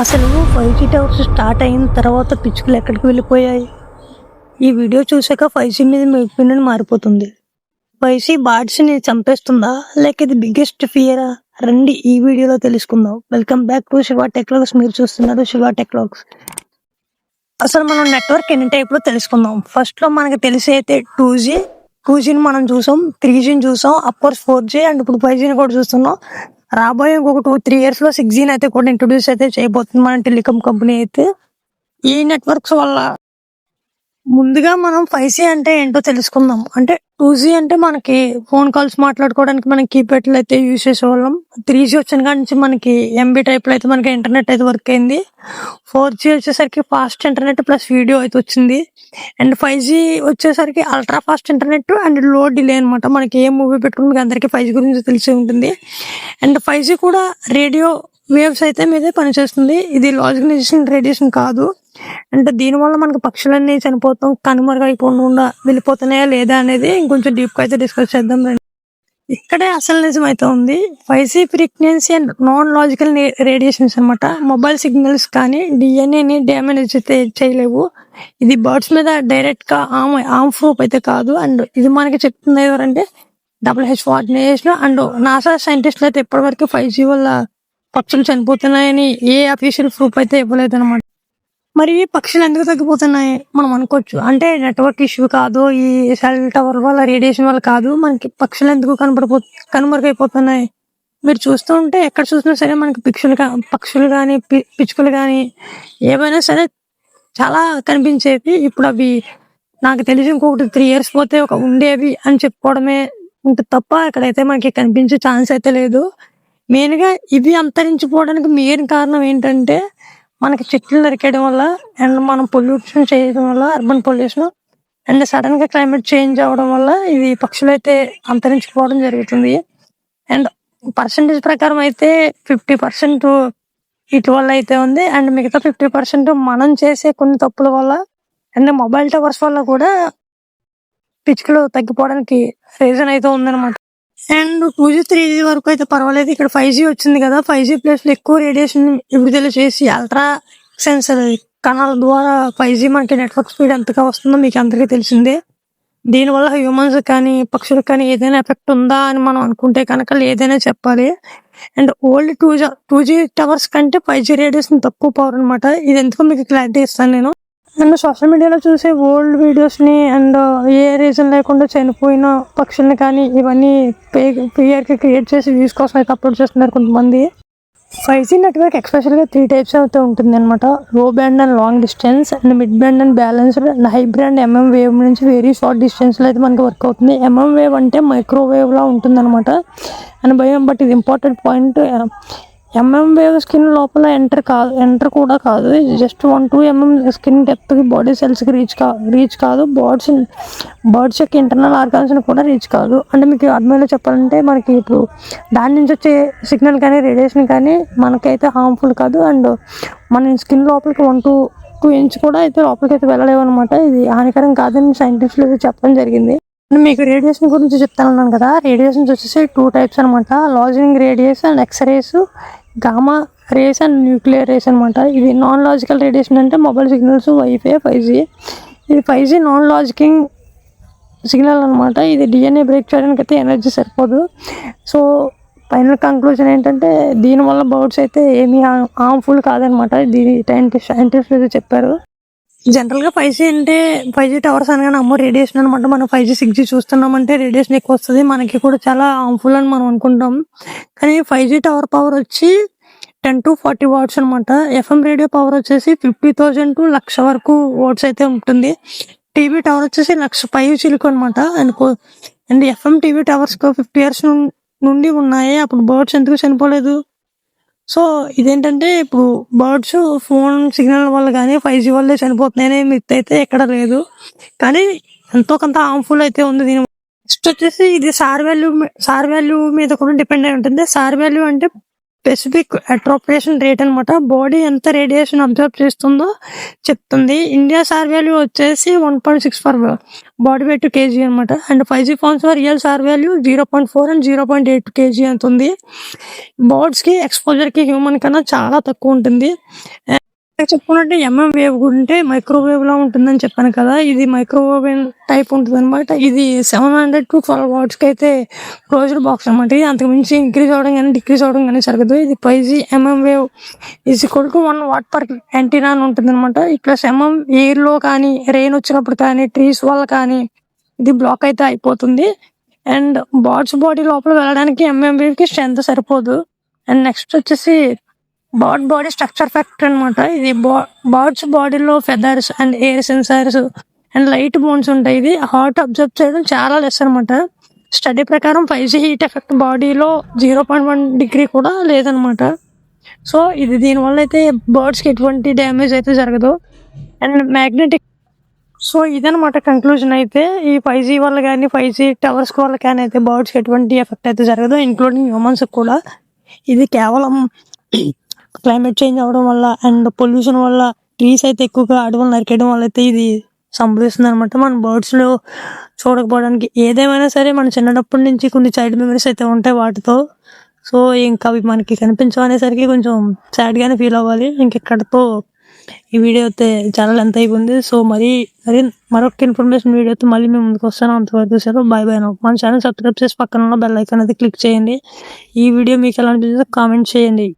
అసలు 5G towers start అయిన తర్వాత పిచ్చుకలు ఎక్కడికి వెళ్ళిపోయాయి? ఈ వీడియో చూసాక 5G మీద మీ ఒపీనియన్ మారిపోతుంది. 5G బార్డ్స్ని చంపేస్తుందా లేక ఇది బిగ్గెస్ట్ ఫియరా? రండి ఈ వీడియోలో తెలుసుకుందాం. Welcome back to Shiva Techlogs. మీరు చూస్తున్నారు శివ టెక్లాగ్స్. అసలు మనం నెట్వర్క్ ఎన్ని టైప్లో తెలుసుకుందాం. ఫస్ట్లో మనకు తెలిసి అయితే 2Gని మనం చూసాం, 3Gని చూసాం, అఫ్కోర్స్ 4G అండ్ ఇప్పుడు 5Gని కూడా చూస్తున్నాం. రాబోయే ఇంకొక 2-3 ఇయర్స్లో 6Gని అయితే కూడా ఇంట్రొడ్యూస్ అయితే చేయబోతుంది మన టెలికాం కంపెనీ అయితే. ఈ నెట్వర్క్స్ వల్ల ముందుగా మనం 5G అంటే ఏంటో తెలుసుకుందాం. అంటే 2G అంటే మనకి ఫోన్ కాల్స్ మాట్లాడుకోవడానికి మనం కీప్యాడ్లు అయితే యూజ్ చేసేవాళ్ళం. 3G వచ్చిన కాడి నుంచి మనకి MB టైప్లో అయితే మనకి ఇంటర్నెట్ అయితే వర్క్ అయింది. 4G వచ్చేసరికి ఫాస్ట్ ఇంటర్నెట్ ప్లస్ వీడియో అయితే వచ్చింది. అండ్ 5G వచ్చేసరికి అల్ట్రా ఫాస్ట్ ఇంటర్నెట్ అండ్ లో డిలే అనమాట. మనకి ఏ మూవీ పెట్టుకుని మీకు అందరికీ 5G గురించి తెలిసి ఉంటుంది. అండ్ 5G కూడా రేడియో వేవ్స్ అయితే మీదే పనిచేస్తుంది. ఇది లాజికలైజేషన్ రేడియేషన్ కాదు. అంటే దీనివల్ల మనకు పక్షులన్నీ చనిపోతాం, కనుమరుగైపోకుండా వెళ్ళిపోతున్నాయా లేదా అనేది ఇంకొంచెం డీప్గా అయితే డిస్కస్ చేద్దాం రండి. ఇక్కడే అసలు నిజం అయితే ఉంది. 5G frequency and non logical radiations అనమాట. మొబైల్ సిగ్నల్స్ కానీ డిఎన్ఏని డ్యామేజ్ అయితే చేయలేవు. ఇది బర్డ్స్ మీద డైరెక్ట్గా ఆర్మ్ ప్రూఫ్ అయితే కాదు. అండ్ ఇది మనకి చెప్తుంది ఎవరంటే WHO ఆర్గనైజేషన్ అండ్ నాసా సైంటిస్టులు అయితే ఇప్పటివరకు 5G వల్ల పక్షులు చనిపోతున్నాయని ఏ అఫీషియల్ ప్రూఫ్ అయితే ఇవ్వలేదు అనమాట. మరి పక్షులు ఎందుకు తగ్గిపోతున్నాయి మనం అనుకోవచ్చు. అంటే నెట్వర్క్ ఇష్యూ కాదు, ఈ సెల్ టవర్ వల్ల రేడియేషన్ వల్ల కాదు, మనకి పక్షులు ఎందుకు కనుమరుగైపోతున్నాయి. మీరు చూస్తూ ఉంటే ఎక్కడ చూసినా సరే మనకి పక్షులు కానీ పిచ్చుకలు కానీ ఏవైనా సరే చాలా కనిపించేవి. ఇప్పుడు అవి నాకు తెలిసి ఇంకొకటి 3 ఇయర్స్ పోతే ఒక ఉండేవి అని చెప్పుకోవడమే ఉంటుంది తప్ప ఇక్కడైతే మనకి కనిపించే ఛాన్స్ అయితే లేదు. మెయిన్గా ఇవి అంతరించిపోవడానికి మెయిన్ కారణం ఏంటంటే మనకి చెట్లు నరికేయడం వల్ల అండ్ మనం పొల్యూషన్ చేయడం వల్ల, అర్బన్ పొల్యూషన్ అండ్ సడన్గా క్లైమేట్ చేంజ్ అవ్వడం వల్ల ఇవి పక్షులు అయితే అంతరించిపోవడం జరుగుతుంది. అండ్ పర్సంటేజ్ ప్రకారం అయితే 50% వీటి వల్ల అయితే ఉంది. అండ్ మిగతా 50% మనం చేసే కొన్ని తప్పుల వల్ల అండ్ మొబైల్ టవర్స్ వల్ల కూడా పిచ్చుకలు తగ్గిపోవడానికి రీజన్ అయితే ఉందన్నమాట. అండ్ 2G 3G వరకు అయితే పర్వాలేదు. ఇక్కడ 5G వచ్చింది కదా, 5G ప్లేస్లో ఎక్కువ రేడియేషన్ విడుదల చేసి అల్ట్రా సెన్సర్ కణాల ద్వారా 5G మనకి నెట్వర్క్ స్పీడ్ ఎంతగా వస్తుందో మీకు అందరికీ తెలిసిందే. దీనివల్ల హ్యూమన్స్ కానీ పక్షులకు కానీ ఏదైనా ఎఫెక్ట్ ఉందా అని మనం అనుకుంటే కనుక లేదనే చెప్పాలి. అండ్ ఓల్డ్ 2G టవర్స్ కంటే 5G రేడియేషన్ తక్కువ పవర్ అనమాట. ఇది ఎందుకో మీకు క్లారిటీ ఇస్తాను నేను. అండ్ సోషల్ మీడియాలో చూసే ఓల్డ్ వీడియోస్ని అండ్ ఏ రీజన్ లేకుండా చనిపోయిన పక్షుల్ని కానీ ఇవన్నీ పేయర్కి క్రియేట్ చేసి వ్యూస్ కోసం అయితే అప్లోడ్ చేస్తున్నారు కొంతమంది. 5G నెట్వర్క్ ఎక్స్పెషల్గా 3 టైప్స్ అయితే ఉంటుంది అనమాట. లో band and long distance and mid band and balanced and high band MM wave నుంచి వెరీ షార్ట్ డిస్టెన్స్లో అయితే మనకి వర్క్ అవుతుంది. MM వేవ్ అంటే మైక్రోవేవ్లా ఉంటుంది అనమాట అని భయం. బట్ ఇది important point. MM wave skin లోపల ఎంటర్ కూడా కాదు. జస్ట్ 1-2 mm స్కిన్ డెప్త్కి బాడీ సెల్స్కి రీచ్ కాదు. బర్డ్స్ యొక్క ఇంటర్నల్ ఆర్గాన్స్ని కూడా రీచ్ కాదు. అంటే మీకు అర్థమయ్యేలా చెప్పాలంటే మనకి ఇప్పుడు దాని నుంచి వచ్చే సిగ్నల్ కానీ రేడియేషన్ కానీ మనకైతే హార్మ్ఫుల్ కాదు. అండ్ మన స్కిన్ లోపలికి 1-2 ఇంచ్ కూడా అయితే లోపలికి అయితే వెళ్ళలేవు అనమాట. ఇది హానికరం కాదని సైంటిస్టులు అయితే చెప్పడం జరిగింది. మీకు రేడియేషన్ గురించి చెప్తాను కదా. రేడియేషన్స్ వచ్చేసి 2 టైప్స్ అనమాట. లాజింగ్ రేడియేస్ and x-rays, gamma rays and nuclear rays అనమాట. ఇది నాన్ లాజికల్ రేడియేషన్ అంటే మొబైల్ సిగ్నల్స్, వైఫై, 5G. ఇది 5G నాన్ లాజికింగ్ సిగ్నల్ అనమాట. ఇది DNA బ్రేక్ చేయడానికి అయితే ఎనర్జీ సరిపోదు. సో ఫైనల్ కంక్లూజన్ ఏంటంటే దీనివల్ల బర్డ్స్ అయితే ఏమీ హార్మ్ఫుల్ కాదనమాట. దీని సైంటిస్టులు అయితే చెప్పారు. జనరల్గా 5G అంటే 5G టవర్స్ అనగానే అమ్మో రేడియేషన్ అనమాట. మనం 5G 6G చూస్తున్నామంటే రేడియేషన్ ఎక్కువ వస్తుంది, మనకి కూడా చాలా హార్మ్ఫుల్ అని మనం అనుకుంటాం. కానీ 5G టవర్ పవర్ వచ్చి 10 to 40 వాట్స్ అనమాట. FM రేడియో పవర్ వచ్చేసి 50,000 to 1,00,000 వరకు వాట్స్ అయితే ఉంటుంది. టీవీ టవర్ వచ్చేసి 1,00,000 పై చిలుకు అనమాట. And FM TV towers 50 years నుండి ఉన్నాయి. అప్పుడు బర్డ్స్ ఎందుకు చనిపోలేదు? సో ఇదేంటంటే ఇప్పుడు బర్డ్స్ ఫోన్ సిగ్నల్ వల్ల కానీ 5G వల్లే చనిపోతున్నాయనే మిత్ అయితే ఎక్కడ లేదు. కానీ ఎంతో కొంత హార్మ్ఫుల్ అయితే ఉంది. దీని నెక్స్ట్ వచ్చేసి ఇది సార్ వాల్యూ మీద కూడా డిపెండ్ అయి ఉంటుంది. సార్ వాల్యూ అంటే స్పెసిఫిక్ అట్రోపియేషన్ రేట్ అనమాట. బాడీ ఎంత రేడియేషన్ అబ్జర్వ్ చేస్తుందో చెప్తుంది. ఇండియా సార్ వాల్యూ వచ్చేసి 1.6 for body weight to kg అనమాట. And 5G phones real SAR value 0.4 and 0.8 kg అంత ఉంది. బర్డ్స్కి ఎక్స్పోజర్కి హ్యూమన్ కన్నా చాలా తక్కువ ఉంటుంది. చెప్పుకున్నట్టు వేవ్ ఉంటే మైక్రోవేవ్ లా ఉంటుందని చెప్పాను కదా, ఇది మైక్రోవేవ్ టైప్ ఉంటుంది అనమాట. ఇది 700 to 12 watts కి అయితే క్లోజ్డ్ బాక్స్ అనమాట. ఇది అంతకు మించి ఇంక్రీజ్ అవడం కానీ డిక్రీజ్ అవడం కానీ జరగదు. ఇది 5G wave is equal to 1 watt per antenna అని ఉంటుంది అనమాట. ఈ ప్లస్ ఎయిర్ లో కానీ రెయిన్ వచ్చినప్పుడు కానీ ట్రీస్ వల్ల కానీ ఇది బ్లాక్ అయితే అయిపోతుంది. అండ్ బర్డ్స్ బాడీ లోపల వెళ్ళడానికి వేవ్ కి స్ట్రెంత్ సరిపోదు. అండ్ నెక్స్ట్ వచ్చేసి బాడీ స్ట్రక్చర్ ఫ్యాక్టర్ అనమాట. ఇది బర్డ్స్ బాడీలో feathers and air sensors and light bones ఉంటాయి. ఇది హార్ట్ అబ్జర్వ్ చేయడం చాలా లెస్ అనమాట. స్టడీ ప్రకారం 5G హీట్ ఎఫెక్ట్ బాడీలో 0.1 degree కూడా లేదనమాట. సో ఇది దీనివల్ల అయితే బర్డ్స్కి ఎటువంటి డ్యామేజ్ అయితే జరగదు. అండ్ మ్యాగ్నెటిక్ సో ఇదనమాట కంక్లూజన్. అయితే ఈ 5G వల్ల కానీ 5G టవర్స్ వల్ల కానీ అయితే బర్డ్స్కి ఎటువంటి ఎఫెక్ట్ అయితే జరగదు, ఇంక్లూడింగ్ హ్యూమన్స్ కూడా. ఇది కేవలం క్లైమేట్ చేంజ్ అవ్వడం వల్ల అండ్ పొల్యూషన్ వల్ల ట్రీస్ అయితే ఎక్కువగా అడవులు నరికేయడం వల్ల అయితే ఇది సంభవిస్తుంది అనమాట. మన బర్డ్స్లో చూడకపోవడానికి ఏదేమైనా సరే మన చిన్నప్పటి నుంచి కొన్ని చైల్డ్ మెమరీస్ అయితే ఉంటాయి వాటితో. సో ఇంకా అవి మనకి కనిపించవు అనేసరికి కొంచెం సాడ్గానే ఫీల్ అవ్వాలి. ఇంకెక్కడితో ఈ వీడియో అయితే చాలా లెంత్ అయిపోయింది. సో మరి మరొక ఇన్ఫర్మేషన్ వీడియోతో మళ్ళీ మేము ముందుకు వస్తాను. అంతవరకు చూసారు, బాయ్ బాయ్. మన ఛానల్ సబ్స్క్రైబ్ చేసి పక్కన ఉన్న బెల్ ఐకాన్ అయితే క్లిక్ చేయండి. ఈ వీడియో మీకు ఎలా అనిపించిందో కామెంట్ చేయండి.